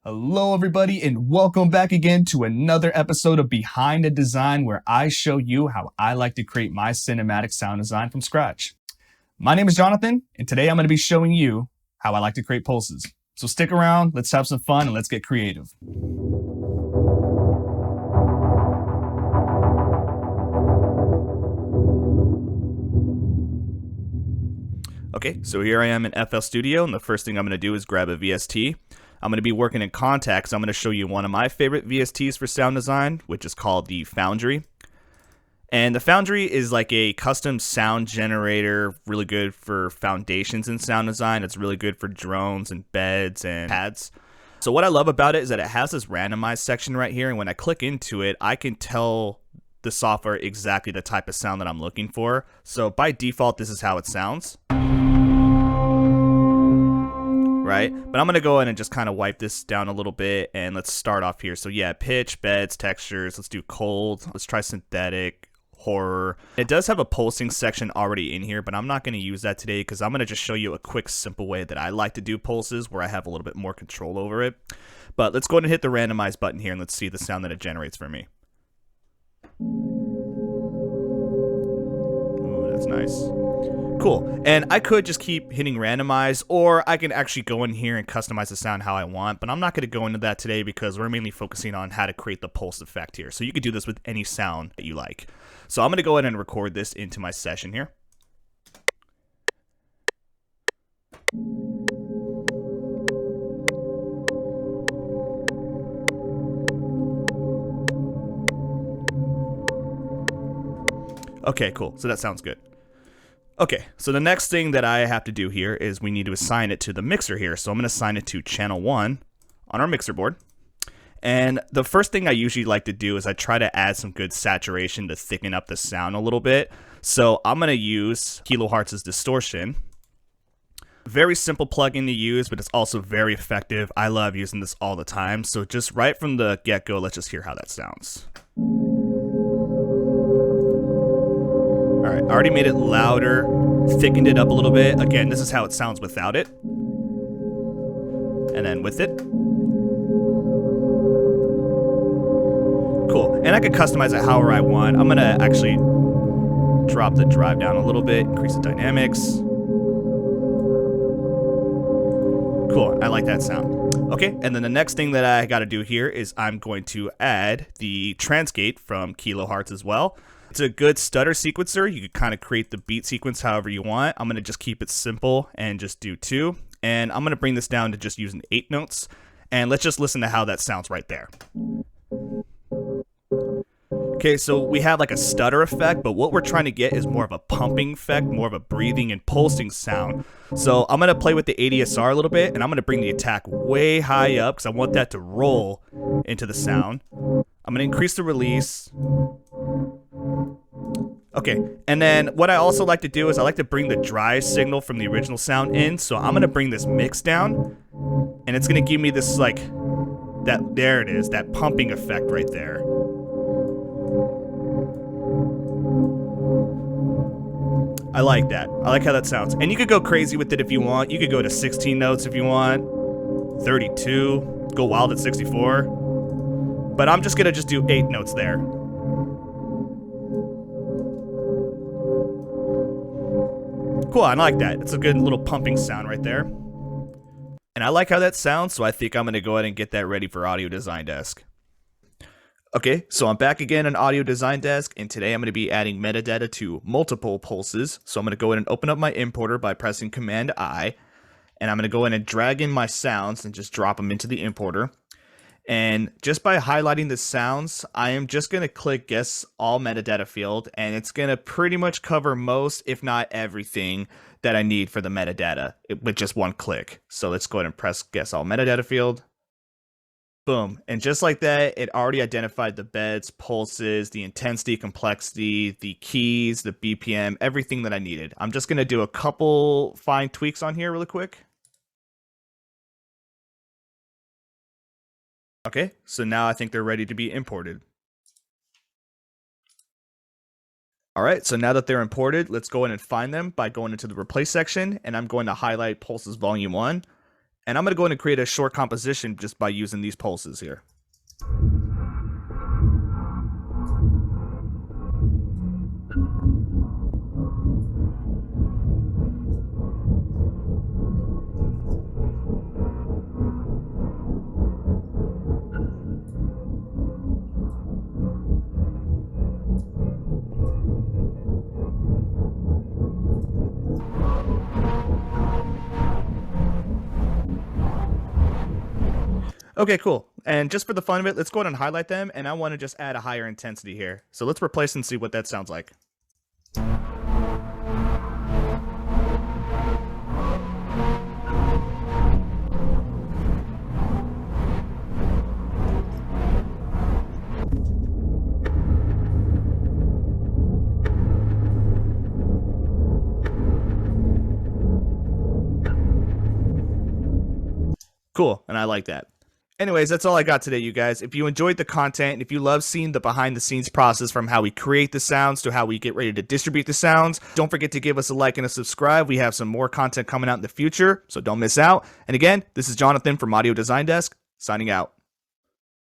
Hello, everybody, and welcome back again to another episode of Behind the Design, where I show you how I like to create my cinematic sound design from scratch. My name is Jonathan, and today I'm going to be showing you how I like to create pulses. So stick around, let's have some fun, and let's get creative. Okay, so here I am in FL Studio, and the first thing I'm going to do is grab a VST. I'm going to be working in Contacts. I'm going to show you one of my favorite VSTs for sound design, which is called the Foundry. And the Foundry is like a custom sound generator, really good for foundations in sound design. It's really good for drones and beds and pads. So what I love about it is that it has this randomized section right here, and when I click into it, I can tell the software exactly the type of sound that I'm looking for. So by default, this is how it sounds. Right? But I'm going to go in and just kind of wipe this down a little bit, and let's start off here. So yeah, pitch, beds, textures. Let's do cold. Let's try synthetic, horror. It does have a pulsing section already in here, but I'm not going to use that today because I'm going to just show you a quick, simple way that I like to do pulses where I have a little bit more control over it. But let's go ahead and hit the randomize button here, and let's see the sound that it generates for me. Ooh, that's nice. Cool. And I could just keep hitting randomize, or I can actually go in here and customize the sound how I want, but I'm not going to go into that today because we're mainly focusing on how to create the pulse effect here. So you could do this with any sound that you like. So I'm going to go ahead and record this into my session here. Okay, cool. So that sounds good. Okay, so the next thing that I have to do here is we need to assign it to the mixer here. So I'm going to assign it to channel 1 on our mixer board. And the first thing I usually like to do is I try to add some good saturation to thicken up the sound a little bit. So I'm going to use kilohertz's distortion. Very simple plugin to use, but it's also very effective. I love using this all the time. So just right from the get-go, let's just hear how that sounds. All right, I already made it louder, thickened it up a little bit. Again, this is how it sounds without it. And then with it. Cool, and I can customize it however I want. I'm gonna actually drop the drive down a little bit, increase the dynamics. Cool, I like that sound. Okay, and then the next thing that I gotta do here is I'm going to add the transgate from kilohertz as well. It's a good stutter sequencer. You can kind of create the beat sequence however you want. I'm going to just keep it simple and just do 2. And I'm going to bring this down to just using 8 notes. And let's just listen to how that sounds right there. Okay, so we have like a stutter effect, but what we're trying to get is more of a pumping effect, more of a breathing and pulsing sound. So I'm going to play with the ADSR a little bit, and I'm going to bring the attack way high up because I want that to roll into the sound. I'm going to increase the release. Okay, and then what I also like to do is I like to bring the dry signal from the original sound in. So I'm going to bring this mix down, and it's going to give me this like, there it is, that pumping effect right there. I like that. I like how that sounds. And you could go crazy with it if you want. You could go to 16 notes if you want, 32, go wild at 64. But I'm just going to just do 8 notes there. Cool, I like that. It's a good little pumping sound right there. And I like how that sounds, so I think I'm going to go ahead and get that ready for Audio Design Desk. Okay, so I'm back again on Audio Design Desk, and today I'm going to be adding metadata to multiple pulses. So I'm going to go ahead and open up my importer by pressing Command I, and I'm going to go in and drag in my sounds and just drop them into the importer. And just by highlighting the sounds, I am just going to click Guess All Metadata field, and it's going to pretty much cover most, if not everything, that I need for the metadata with just one click. So let's go ahead and press Guess All Metadata field. Boom. And just like that, it already identified the beds, pulses, the intensity, complexity, the keys, the BPM, everything that I needed. I'm just going to do a couple fine tweaks on here really quick. Okay, so now I think they're ready to be imported. All right, so now that they're imported, let's go in and find them by going into the replace section, and I'm going to highlight Pulses Volume 1, And I'm going to go ahead and create a short composition just by using these pulses here. Okay, cool. And just for the fun of it, let's go ahead and highlight them, and I want to just add a higher intensity here. So let's replace and see what that sounds like. Cool, and I like that. Anyways, that's all I got today, you guys. If you enjoyed the content, and if you love seeing the behind-the-scenes process from how we create the sounds to how we get ready to distribute the sounds, don't forget to give us a like and a subscribe. We have some more content coming out in the future, so don't miss out. And again, this is Jonathan from Audio Design Desk, signing out.